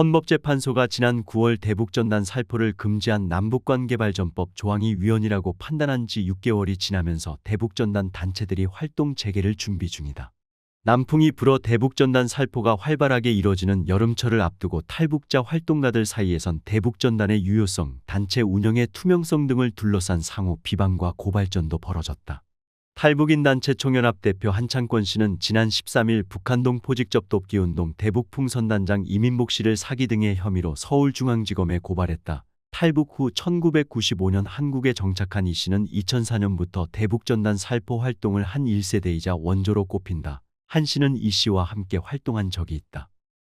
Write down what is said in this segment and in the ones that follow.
헌법재판소가 지난 9월 대북전단 살포를 금지한 남북관계발전법 조항이 위헌이라고 판단한 지 6개월이 지나면서 대북전단 단체들이 활동 재개를 준비 중이다. 남풍이 불어 대북전단 살포가 활발하게 이뤄지는 여름철을 앞두고 탈북자 활동가들 사이에선 대북전단의 유효성, 단체 운영의 투명성 등을 둘러싼 상호 비방과 고발전도 벌어졌다. 탈북인 단체 총연합 대표 한창권 씨는 지난 13일 북한동 포직접돕기운동 대북풍선단장 이민복 씨를 사기 등의 혐의로 서울중앙지검에 고발했다. 탈북 후 1995년 한국에 정착한 이 씨는 2004년부터 대북전단 살포 활동을 한 1세대이자 원조로 꼽힌다. 한 씨는 이 씨와 함께 활동한 적이 있다.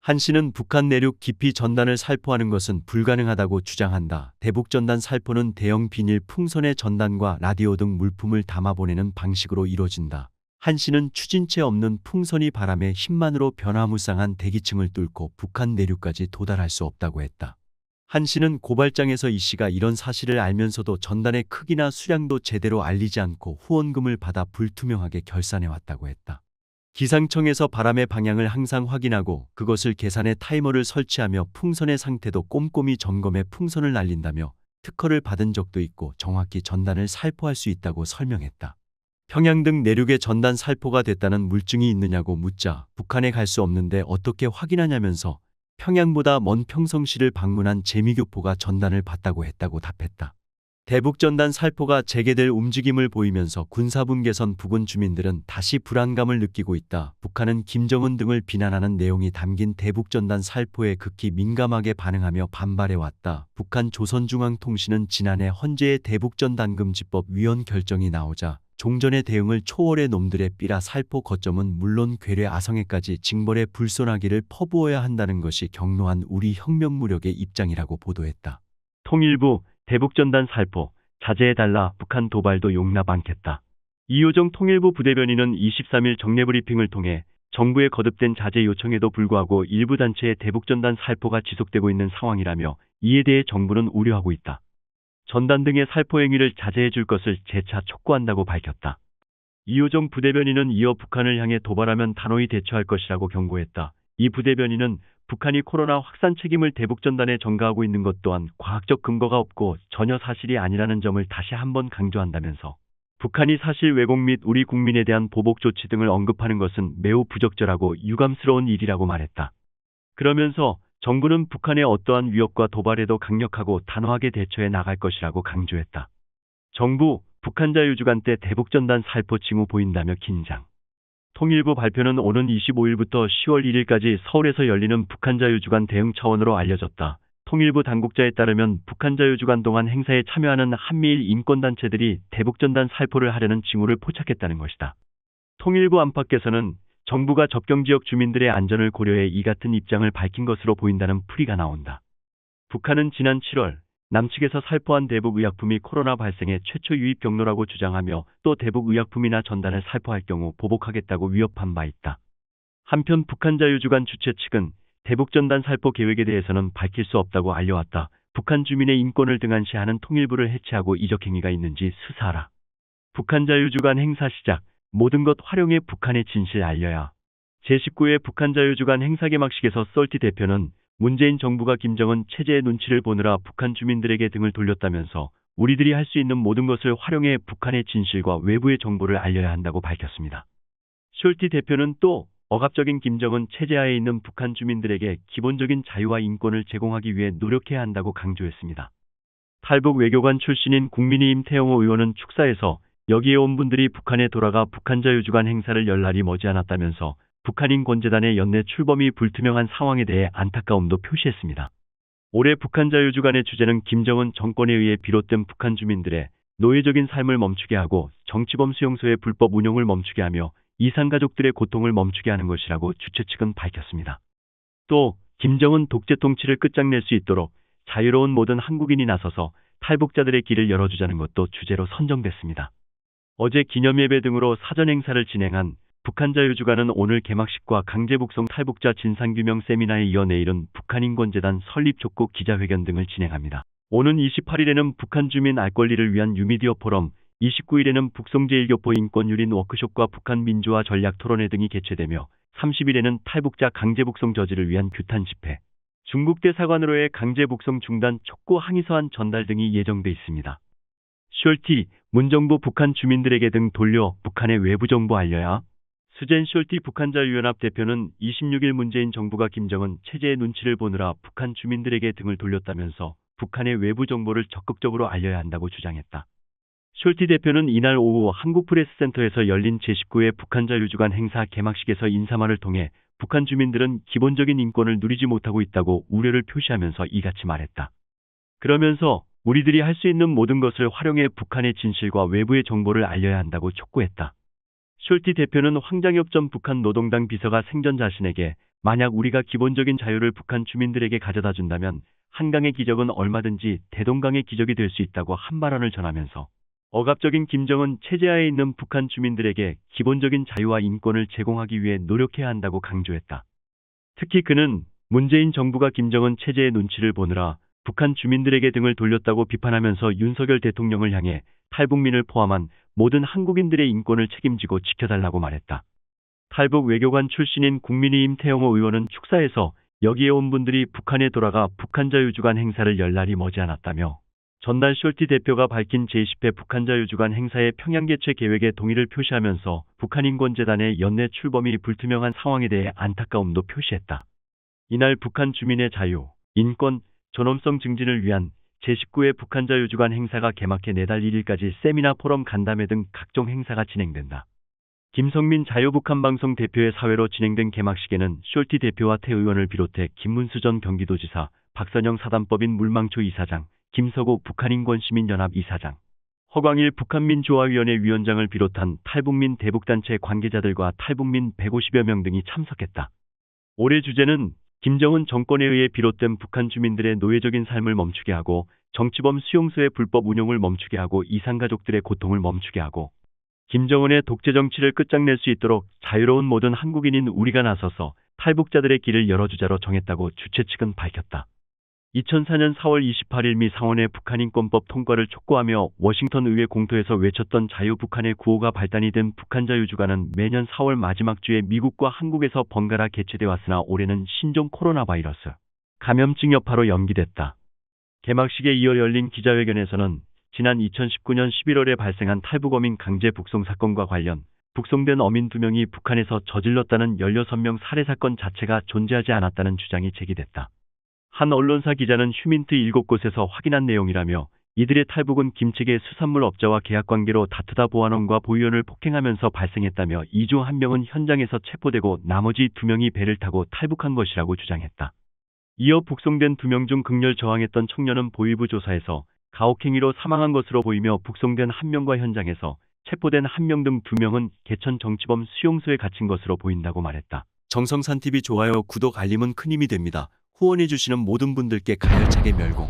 한 씨는 북한 내륙 깊이 전단을 살포하는 것은 불가능하다고 주장한다. 대북전단 살포는 대형 비닐 풍선에 전단과 라디오 등 물품을 담아 보내는 방식으로 이루어진다. 한 씨는 추진체 없는 풍선이 바람의 힘만으로 변화무쌍한 대기층을 뚫고 북한 내륙까지 도달할 수 없다고 했다. 한 씨는 고발장에서 이 씨가 이런 사실을 알면서도 전단의 크기나 수량도 제대로 알리지 않고 후원금을 받아 불투명하게 결산해왔다고 했다. 기상청에서 바람의 방향을 항상 확인하고 그것을 계산해 타이머를 설치하며 풍선의 상태도 꼼꼼히 점검해 풍선을 날린다며 특허를 받은 적도 있고 정확히 전단을 살포할 수 있다고 설명했다. 평양 등 내륙에 전단 살포가 됐다는 물증이 있느냐고 묻자 북한에 갈 수 없는데 어떻게 확인하냐면서 평양보다 먼 평성시를 방문한 재미교포가 전단을 봤다고 했다고 답했다. 대북전단 살포가 재개될 움직임을 보이면서 군사분 개선 부근 주민들은 다시 불안감을 느끼고 있다. 북한은 김정은 등을 비난하는 내용이 담긴 대북전단 살포에 극히 민감하게 반응하며 반발해왔다. 북한 조선중앙통신은 지난해 헌재의 대북전단금지법 위헌 결정이 나오자 종전의 대응을 초월해 놈들의 삐라 살포 거점은 물론 괴뢰 아성에까지 징벌에 불손하기를 퍼부어야 한다는 것이 경로한 우리 혁명무력의 입장이라고 보도했다. 통일부 대북전단 살포 자제해달라 북한 도발도 용납 않겠다. 이효정 통일부 부대변인은 23일 정례브리핑을 통해 정부의 거듭된 자제 요청에도 불구하고 일부 단체의 대북전단 살포가 지속되고 있는 상황이라며 이에 대해 정부는 우려하고 있다. 전단 등의 살포 행위를 자제해 줄 것을 재차 촉구한다고 밝혔다. 이효정 부대변인은 이어 북한을 향해 도발하면 단호히 대처할 것이라고 경고했다. 이 부대변인은 북한이 코로나 확산 책임을 대북전단에 전가하고 있는 것 또한 과학적 근거가 없고 전혀 사실이 아니라는 점을 다시 한번 강조한다면서 북한이 사실 왜곡 및 우리 국민에 대한 보복 조치 등을 언급하는 것은 매우 부적절하고 유감스러운 일이라고 말했다. 그러면서 정부는 북한의 어떠한 위협과 도발에도 강력하고 단호하게 대처해 나갈 것이라고 강조했다. 정부, 북한 자유주간 때 대북전단 살포 징후 보인다며 긴장. 통일부 발표는 오는 25일부터 10월 1일까지 서울에서 열리는 북한 자유주간 대응 차원으로 알려졌다. 통일부 당국자에 따르면 북한 자유주간 동안 행사에 참여하는 한미일 인권단체들이 대북전단 살포를 하려는 징후를 포착했다는 것이다. 통일부 안팎에서는 정부가 접경지역 주민들의 안전을 고려해 이 같은 입장을 밝힌 것으로 보인다는 풀이가 나온다. 북한은 지난 7월 남측에서 살포한 대북의약품이 코로나 발생의 최초 유입 경로라고 주장하며 또 대북의약품이나 전단을 살포할 경우 보복하겠다고 위협한 바 있다. 한편 북한 자유주간 주최 측은 대북전단 살포 계획에 대해서는 밝힐 수 없다고 알려왔다. 북한 주민의 인권을 등한시하는 통일부를 해체하고 이적 행위가 있는지 수사하라. 북한 자유주간 행사 시작. 모든 것 활용해 북한의 진실 알려야. 제19회 북한 자유주간 행사 개막식에서 썰티 대표는 문재인 정부가 김정은 체제의 눈치를 보느라 북한 주민들에게 등을 돌렸다면서 우리들이 할 수 있는 모든 것을 활용해 북한의 진실과 외부의 정보를 알려야 한다고 밝혔습니다. 숄티 대표는 또 억압적인 김정은 체제하에 있는 북한 주민들에게 기본적인 자유와 인권을 제공하기 위해 노력해야 한다고 강조했습니다. 탈북 외교관 출신인 국민의힘 태영호 의원은 축사에서 여기에 온 분들이 북한에 돌아가 북한 자유주간 행사를 열 날이 머지않았다면서 북한인권재단의 연내 출범이 불투명한 상황에 대해 안타까움도 표시했습니다. 올해 북한 자유주간의 주제는 김정은 정권에 의해 비롯된 북한 주민들의 노예적인 삶을 멈추게 하고 정치범 수용소의 불법 운영을 멈추게 하며 이산가족들의 고통을 멈추게 하는 것이라고 주최 측은 밝혔습니다. 또 김정은 독재 통치를 끝장낼 수 있도록 자유로운 모든 한국인이 나서서 탈북자들의 길을 열어주자는 것도 주제로 선정됐습니다. 어제 기념예배 등으로 사전 행사를 진행한 북한 자유주간은 오늘 개막식과 강제북송 탈북자 진상규명 세미나에 이어 내일은 북한인권재단 설립 촉구 기자회견 등을 진행합니다. 오는 28일에는 북한 주민 알 권리를 위한 뉴미디어 포럼, 29일에는 북송제1교포 인권유린 워크숍과 북한 민주화 전략 토론회 등이 개최되며 30일에는 탈북자 강제북송 저지를 위한 규탄 집회, 중국 대사관으로의 강제 북송 중단 촉구 항의서안 전달 등이 예정돼 있습니다. 숄티, 문정부 북한 주민들에게 등 돌려 북한의 외부 정보 알려야. 수젠 숄티 북한 자유연합 대표는 26일 문재인 정부가 김정은 체제의 눈치를 보느라 북한 주민들에게 등을 돌렸다면서 북한의 외부 정보를 적극적으로 알려야 한다고 주장했다. 숄티 대표는 이날 오후 한국프레스센터에서 열린 제19회 북한 자유주간 행사 개막식에서 인사말을 통해 북한 주민들은 기본적인 인권을 누리지 못하고 있다고 우려를 표시하면서 이같이 말했다. 그러면서 우리들이 할 수 있는 모든 것을 활용해 북한의 진실과 외부의 정보를 알려야 한다고 촉구했다. 숄티 대표는 황장엽 전 북한 노동당 비서가 생전 자신에게 만약 우리가 기본적인 자유를 북한 주민들에게 가져다 준다면 한강의 기적은 얼마든지 대동강의 기적이 될 수 있다고 한 발언을 전하면서 억압적인 김정은 체제하에 있는 북한 주민들에게 기본적인 자유와 인권을 제공하기 위해 노력해야 한다고 강조했다. 특히 그는 문재인 정부가 김정은 체제의 눈치를 보느라 북한 주민들에게 등을 돌렸다고 비판하면서 윤석열 대통령을 향해 탈북민을 포함한 모든 한국인들의 인권을 책임지고 지켜달라고 말했다. 탈북 외교관 출신인 국민의힘 태영호 의원은 축사에서 여기에 온 분들이 북한에 돌아가 북한 자유주간 행사를 열 날이 머지않았다며 전날 숄티 대표가 밝힌 제20회 북한 자유주간 행사의 평양 개최 계획에 동의를 표시하면서 북한인권재단의 연내 출범이 불투명한 상황에 대해 안타까움도 표시했다. 이날 북한 주민의 자유, 인권, 존엄성 증진을 위한 제19회 북한 자유주간 행사가 개막해 내달 1일까지 세미나 포럼 간담회 등 각종 행사가 진행된다. 김성민 자유북한방송 대표의 사회로 진행된 개막식에는 숄티 대표와 태 의원을 비롯해 김문수 전 경기도지사, 박선영 사단법인 물망초 이사장, 김서구 북한인권시민연합 이사장, 허광일 북한민조화위원회 위원장을 비롯한 탈북민 대북단체 관계자들과 탈북민 150여 명 등이 참석했다. 올해 주제는 김정은 정권에 의해 비롯된 북한 주민들의 노예적인 삶을 멈추게 하고 정치범 수용소의 불법 운용을 멈추게 하고 이산가족들의 고통을 멈추게 하고 김정은의 독재 정치를 끝장낼 수 있도록 자유로운 모든 한국인인 우리가 나서서 탈북자들의 길을 열어주자로 정했다고 주최 측은 밝혔다. 2004년 4월 28일 미 상원의 북한인권법 통과를 촉구하며 워싱턴 의회 공터에서 외쳤던 자유 북한의 구호가 발단이 된 북한 자유주간은 매년 4월 마지막 주에 미국과 한국에서 번갈아 개최돼 왔으나 올해는 신종 코로나 바이러스 감염증 여파로 연기됐다. 개막식에 이어 열린 기자회견에서는 지난 2019년 11월에 발생한 탈북어민 강제 북송 사건과 관련 북송된 어민 2명이 북한에서 저질렀다는 16명 살해 사건 자체가 존재하지 않았다는 주장이 제기됐다. 한 언론사 기자는 휴민트 7곳에서 확인한 내용이라며 이들의 탈북은 김치계 수산물 업자와 계약관계로 다투다 보안원과 보위원을 폭행하면서 발생했다며 이 중 1명은 현장에서 체포되고 나머지 2명이 배를 타고 탈북한 것이라고 주장했다. 이어 북송된 2명 중 극렬 저항했던 청년은 보위부 조사에서 가혹행위로 사망한 것으로 보이며 북송된 1명과 현장에서 체포된 1명 등 2명은 개천 정치범 수용소에 갇힌 것으로 보인다고 말했다. 정성산TV 좋아요, 구독, 알림은 큰 힘이 됩니다. 후원해주시는 모든 분들께 가열차게 멸공.